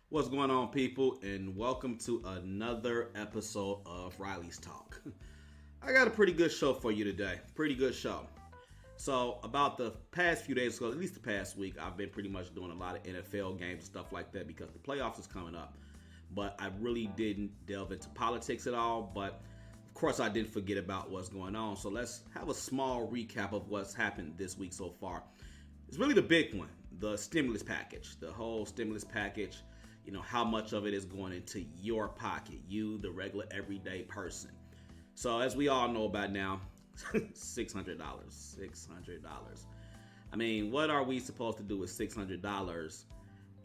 What's going on, people, and welcome to another episode of Riley's Talk. I got a pretty good show for you today. Pretty good show. So, about the past few days ago, at least the past week, I've been pretty much doing a lot of NFL games and stuff like that because the playoffs is coming up. But I really didn't delve into politics at all. But of course, I didn't forget about what's going on. So, let's have a small recap of what's happened this week so far. It's really the big one, the stimulus package, the whole stimulus package. You know, how much of it is going into your pocket, you, the regular everyday person. So as we all know about now, $600. I mean, what are we supposed to do with $600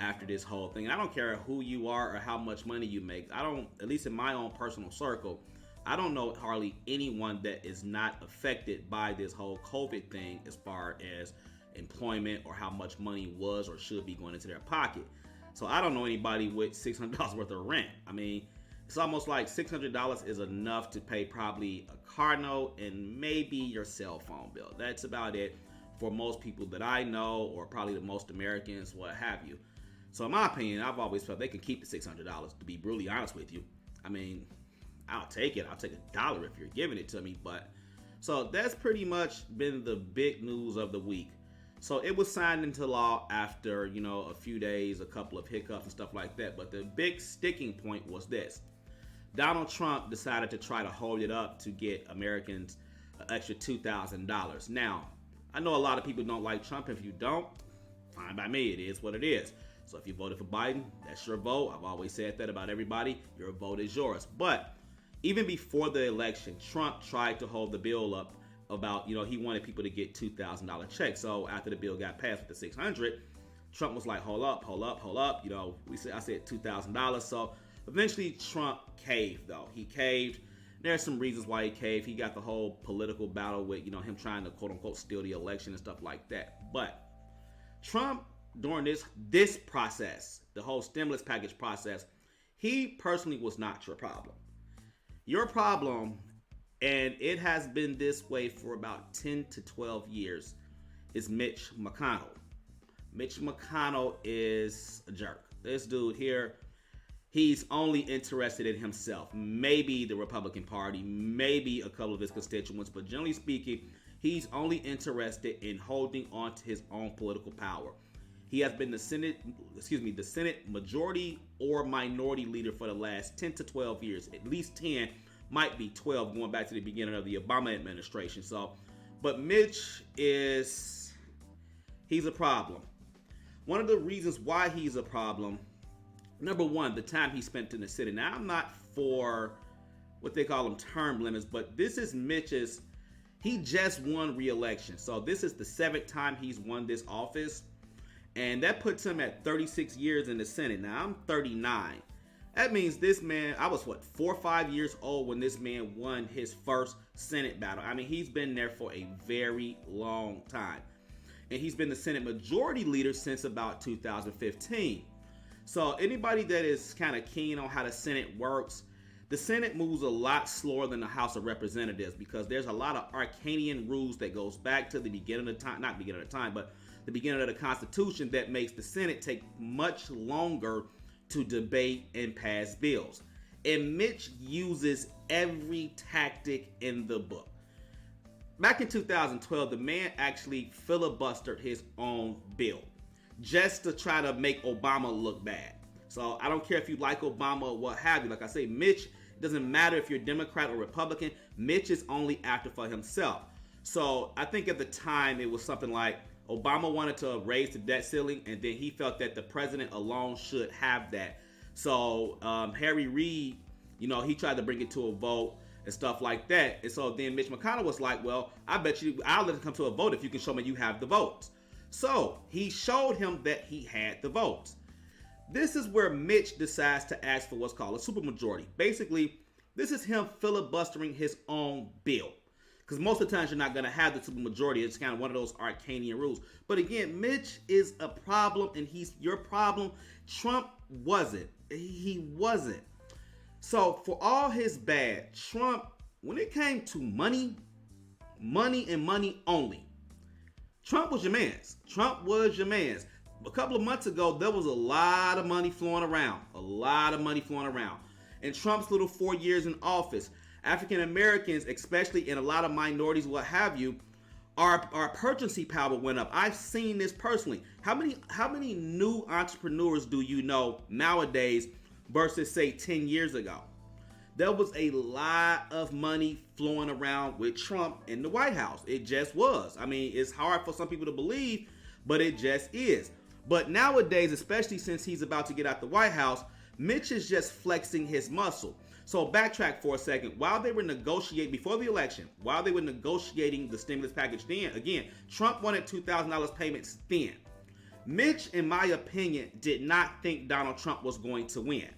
after this whole thing? I don't care who you are or how much money you make. At least in my own personal circle, I don't know hardly anyone that is not affected by this whole COVID thing as far as employment or how much money was or should be going into their pocket. So I don't know anybody with $600 worth of rent. I mean, it's almost like $600 is enough to pay probably a car note and maybe your cell phone bill. That's about it for most people that I know, or probably the most Americans, what have you. So in my opinion, I've always felt they can keep the $600, to be brutally honest with you. I mean, I'll take it. I'll take $1 if you're giving it to me. But so that's pretty much been the big news of the week. So it was signed into law after, a few days, a couple of hiccups and stuff like that. But the big sticking point was this. Donald Trump decided to try to hold it up to get Americans an extra $2,000. Now, I know a lot of people don't like Trump. If you don't, fine by me. It is what it is. So if you voted for Biden, that's your vote. I've always said that about everybody. Your vote is yours. But even before the election, Trump tried to hold the bill up about, he wanted people to get $2,000 checks. So after the bill got passed with the $600, Trump was like, hold up. I said $2,000. So eventually Trump caved, though. He caved. There are some reasons why he caved. He got the whole political battle with, him trying to quote unquote steal the election and stuff like that. But Trump, during this process, the whole stimulus package process, he personally was not your problem. Your problem, and it has been this way for about 10 to 12 years, is Mitch McConnell. Mitch McConnell is a jerk. This dude here, he's only interested in himself. Maybe the Republican Party, maybe a couple of his constituents, but generally speaking, he's only interested in holding on to his own political power. He has been the Senate majority or minority leader for the last 10 to 12 years, at least 10, might be 12 going back to the beginning of the Obama administration. But Mitch he's a problem. One of the reasons why he's a problem, number one, the time he spent in the Senate. Now, I'm not for what they call them term limits, but this is he just won re-election. So this is the 7th time he's won this office. And that puts him at 36 years in the Senate. Now, I'm 39. That means this man, I was 4 or 5 years old when this man won his first Senate battle. I mean, he's been there for a very long time. And he's been the Senate majority leader since about 2015. So anybody that is kind of keen on how the Senate works, the Senate moves a lot slower than the House of Representatives because there's a lot of Arcanian rules that goes back to the beginning of the time, not beginning of the time, but the beginning of the Constitution that makes the Senate take much longer to debate and pass bills. And Mitch uses every tactic in the book. Back in 2012, the man actually filibustered his own bill just to try to make Obama look bad. So I don't care if you like Obama or what have you. Like I say, Mitch, it doesn't matter if you're Democrat or Republican, Mitch is only after for himself. So I think at the time it was something like Obama wanted to raise the debt ceiling, and then he felt that the president alone should have that. So Harry Reid, he tried to bring it to a vote and stuff like that. And so then Mitch McConnell was like, well, I bet you I'll let it come to a vote if you can show me you have the votes. So he showed him that he had the votes. This is where Mitch decides to ask for what's called a supermajority. Basically, this is him filibustering his own bill. Because most of the times you're not going to have the supermajority. It's kind of one of those Arcanian rules. But again, Mitch is a problem, and he's your problem. Trump wasn't. He wasn't. So for all his bad, Trump, when it came to money and money only, Trump was your man's. a couple of months ago, there was a lot of money flowing around. A lot of money flowing around. In Trump's little 4 years in office, African Americans, especially in a lot of minorities, what have you, our purchasing power went up. I've seen this personally. How many new entrepreneurs do you know nowadays versus say 10 years ago? There was a lot of money flowing around with Trump in the White House. It just was. I mean, it's hard for some people to believe, but it just is. But nowadays, especially since he's about to get out the White House, Mitch is just flexing his muscle. So backtrack for a second. While they were negotiating before the election, while they were negotiating the stimulus package then, again, Trump wanted $2,000 payments then. Mitch, in my opinion, did not think Donald Trump was going to win.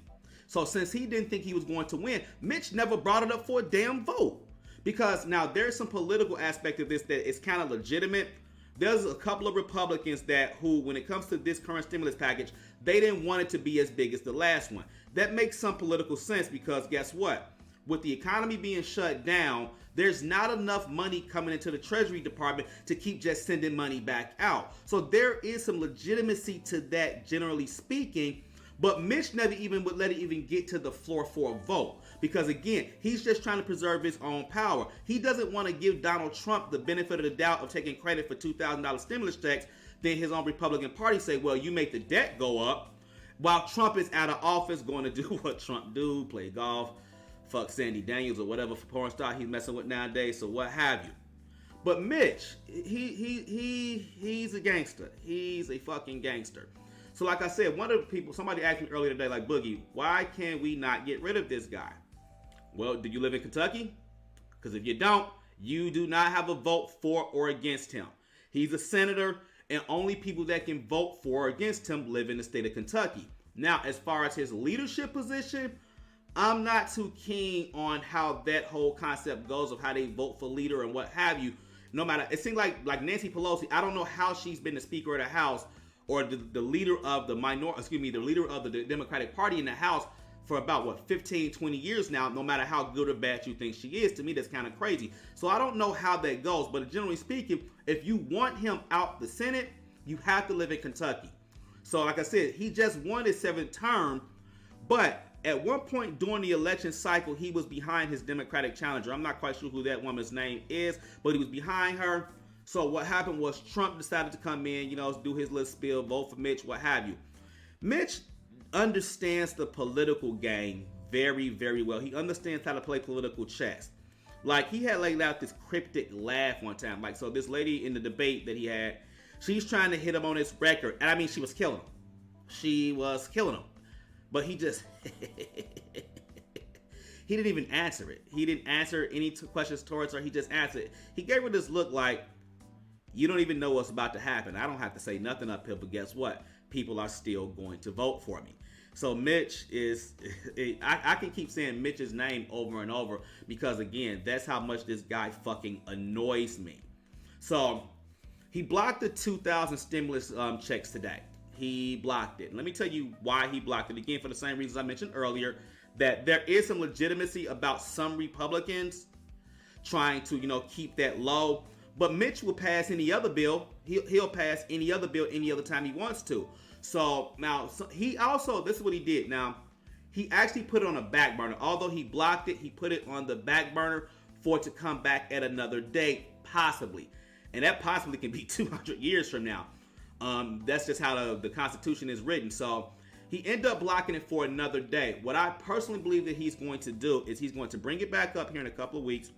So since he didn't think he was going to win, Mitch never brought it up for a damn vote. Because now there's some political aspect of this that is kind of legitimate. There's a couple of Republicans who, when it comes to this current stimulus package, they didn't want it to be as big as the last one. That makes some political sense because guess what? With the economy being shut down, there's not enough money coming into the Treasury Department to keep just sending money back out. So there is some legitimacy to that, generally speaking. But Mitch never even would let it even get to the floor for a vote. Because again, he's just trying to preserve his own power. He doesn't want to give Donald Trump the benefit of the doubt of taking credit for $2,000 stimulus checks. Then his own Republican Party say, well, you make the debt go up while Trump is out of office going to do what Trump do, play golf, fuck Sandy Daniels or whatever porn star he's messing with nowadays, so what have you. But Mitch, he's a gangster. He's a fucking gangster. So like I said, one of the people, somebody asked me earlier today, like, Boogie, why can we not get rid of this guy? Well, do you live in Kentucky? Because if you don't, you do not have a vote for or against him. He's a senator, and only people that can vote for or against him live in the state of Kentucky. Now, as far as his leadership position, I'm not too keen on how that whole concept goes of how they vote for leader and what have you. No matter, it seems like Nancy Pelosi, I don't know how she's been the Speaker of the House or the leader of the leader of the Democratic Party in the House for about, 15, 20 years now, no matter how good or bad you think she is. To me, that's kind of crazy. So I don't know how that goes, but generally speaking, if you want him out the Senate, you have to live in Kentucky. So like I said, he just won his 7th term, but at one point during the election cycle, he was behind his Democratic challenger. I'm not quite sure who that woman's name is, but he was behind her. So what happened was Trump decided to come in, do his little spiel, vote for Mitch, what have you. Mitch understands the political game very, very well. He understands how to play political chess. Like, he had laid out this cryptic laugh one time. Like, so this lady in the debate that he had, she's trying to hit him on his record. And I mean, she was killing him. She was killing him. But he just... he didn't even answer it. He didn't answer any questions towards her. He just answered it. He gave her this look like, you don't even know what's about to happen. I don't have to say nothing up here, but guess what? People are still going to vote for me. So Mitch is, I can keep saying Mitch's name over and over because, again, that's how much this guy fucking annoys me. So he blocked the 2,000 stimulus checks today. He blocked it. Let me tell you why he blocked it. Again, for the same reasons I mentioned earlier, that there is some legitimacy about some Republicans trying to, keep that low. But Mitch will pass any other bill. He'll pass any other bill any other time he wants to. So now he also, this is what he did. Now, he actually put it on a back burner. Although he blocked it, he put it on the back burner for it to come back at another date, possibly. And that possibly can be 200 years from now. That's just how the Constitution is written. So he ended up blocking it for another day. What I personally believe that he's going to do is he's going to bring it back up here in a couple of weeks.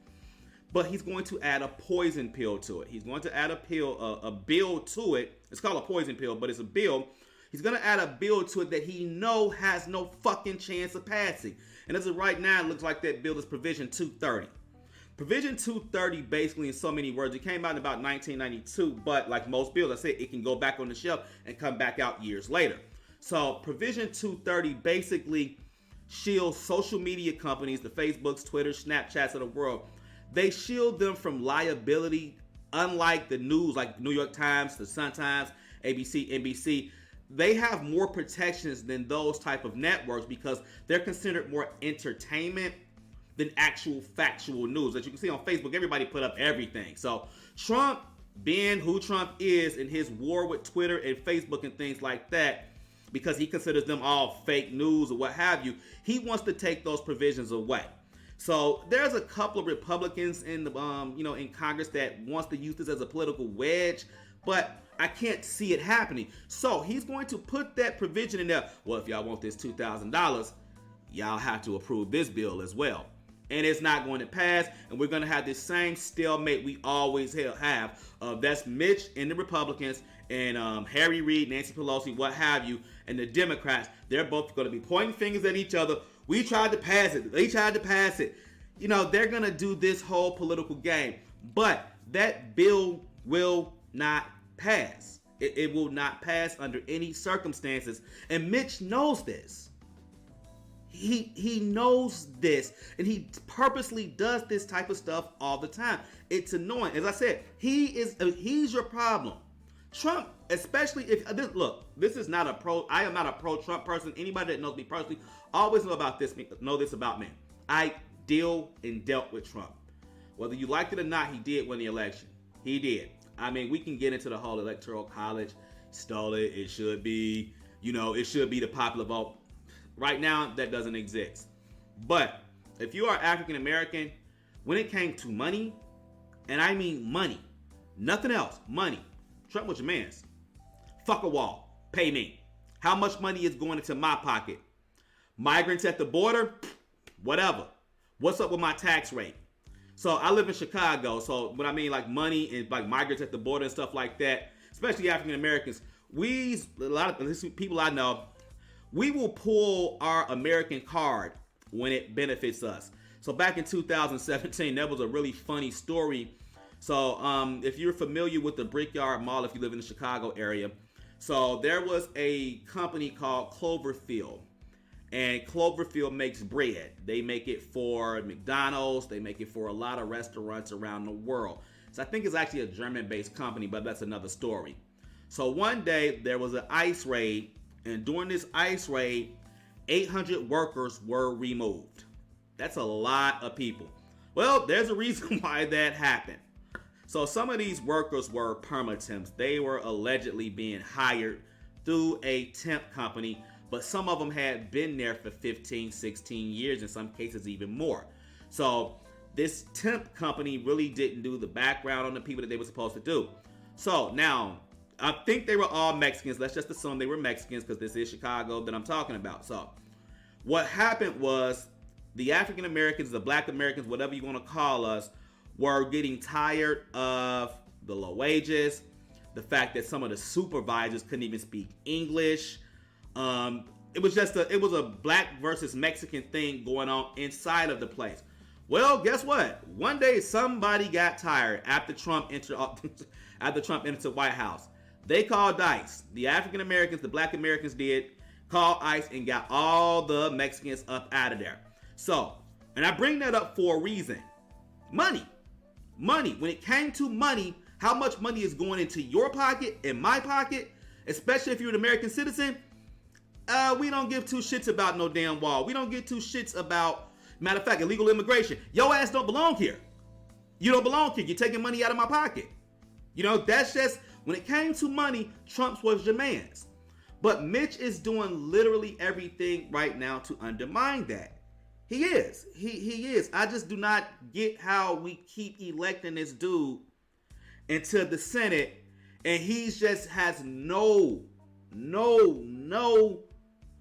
But he's going to add a poison pill to it. He's going to add a bill to it. It's called a poison pill, but it's a bill. He's going to add a bill to it that he has no fucking chance of passing. And as of right now, it looks like that bill is Provision 230. Provision 230, basically, in so many words, it came out in about 1992, but like most bills, I said, it can go back on the shelf and come back out years later. So Provision 230 basically shields social media companies, the Facebooks, Twitters, Snapchats of the world. They shield them from liability, unlike the news, like New York Times, the Sun Times, ABC, NBC. They have more protections than those type of networks because they're considered more entertainment than actual factual news. As you can see on Facebook, everybody put up everything. So Trump being who Trump is in his war with Twitter and Facebook and things like that, because he considers them all fake news or what have you, he wants to take those provisions away. So there's a couple of Republicans in the in Congress that wants to use this as a political wedge, but I can't see it happening. So he's going to put that provision in there. Well, if y'all want this $2,000, y'all have to approve this bill as well. And it's not going to pass, and we're going to have this same stalemate we always have. That's Mitch and the Republicans, and Harry Reid, Nancy Pelosi, what have you, and the Democrats. They're both going to be pointing fingers at each other. We tried to pass it. They tried to pass it. You know, they're going to do this whole political game. But that bill will not pass. It will not pass under any circumstances. And Mitch knows this. He knows this, and he purposely does this type of stuff all the time. It's annoying. As I said, he's your problem. Trump, especially if this is not I am not a pro-Trump person. Anybody that knows me personally always know this about me. I dealt with Trump. Whether you liked it or not, he did win the election. He did. I mean, we can get into the whole electoral college, stole it. It should be, it should be the popular vote. Right now, that doesn't exist. But if you are African American, when it came to money, and I mean money, nothing else, money, Trump was your man's. Fuck a wall. Pay me. How much money is going into my pocket? Migrants at the border? Whatever. What's up with my tax rate? So I live in Chicago. So when I mean like money and like migrants at the border and stuff like that, especially African Americans, a lot of people I know, we will pull our American card when it benefits us. So back in 2017, that was a really funny story. So if you're familiar with the Brickyard Mall, if you live in the Chicago area, so there was a company called Cloverfield, and Cloverfield makes bread. They make it for McDonald's. They make it for a lot of restaurants around the world. So I think it's actually a German-based company, but that's another story. So one day there was an ICE raid, and during this ICE raid, 800 workers were removed. That's a lot of people. Well, there's a reason why that happened. So some of these workers were permatemps. They were allegedly being hired through a temp company, but some of them had been there for 15, 16 years, in some cases even more. So this temp company really didn't do the background on the people that they were supposed to do. So now, I think they were all Mexicans. Let's just assume they were Mexicans because this is Chicago that I'm talking about. So what happened was the African Americans, the Black Americans, whatever you want to call us, were getting tired of the low wages, the fact that some of the supervisors couldn't even speak English. It was a Black versus Mexican thing going on inside of the place. Well, guess what? One day somebody got tired after Trump entered the White House. They called ICE. The African Americans, the Black Americans did call ICE and got all the Mexicans up out of there. So, and I bring that up for a reason. Money. When it came to money, how much money is going into your pocket and my pocket, especially if you're an American citizen, we don't give two shits about no damn wall. We don't give two shits about, matter of fact, illegal immigration. Your ass don't belong here. You don't belong here. You're taking money out of my pocket. That's just, when it came to money, Trump's was your man's. But Mitch is doing literally everything right now to undermine that. He is. He is. I just do not get how we keep electing this dude into the Senate, and he just has no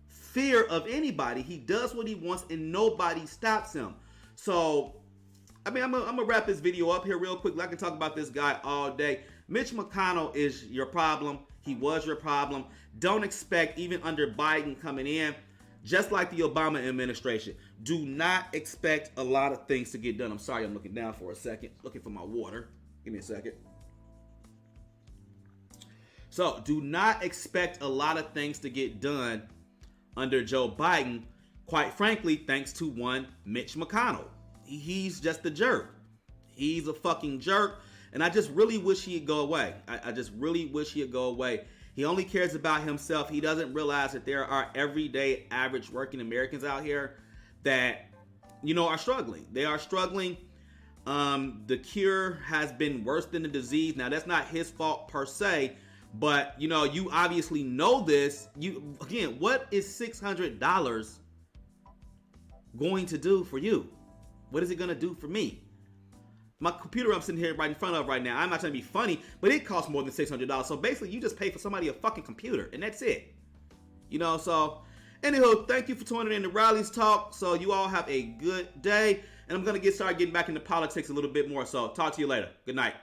fear of anybody. He does what he wants, and nobody stops him. So, I mean, I'm gonna wrap this video up here real quick. I can talk about this guy all day. Mitch MCConnell is your problem. He was your problem. Don't expect, even under Biden coming in, just like the Obama administration, do not expect a lot of things to get done. I'm sorry, I'm looking down for a second, looking for my water. Give me a second. So, do not expect a lot of things to get done under Joe Biden, quite frankly, thanks to one Mitch MCConnell. He's just a jerk. He's a fucking jerk, and I just really wish he'd go away. I just really wish he'd go away. He only cares about himself. He doesn't realize that there are everyday average working Americans out here that, are struggling. They are struggling. The cure has been worse than the disease. Now, that's not his fault per se, but you know, you obviously know this. You again, what is $600 going to do for you? What is it going to do for me? My computer I'm sitting here right in front of right now, I'm not trying to be funny, but it costs more than $600. So basically, you just pay for somebody a fucking computer, and that's it. You know, so anywho, thank you for tuning in to Riley's Talk. So you all have a good day, and I'm going to start getting back into politics a little bit more. So talk to you later. Good night.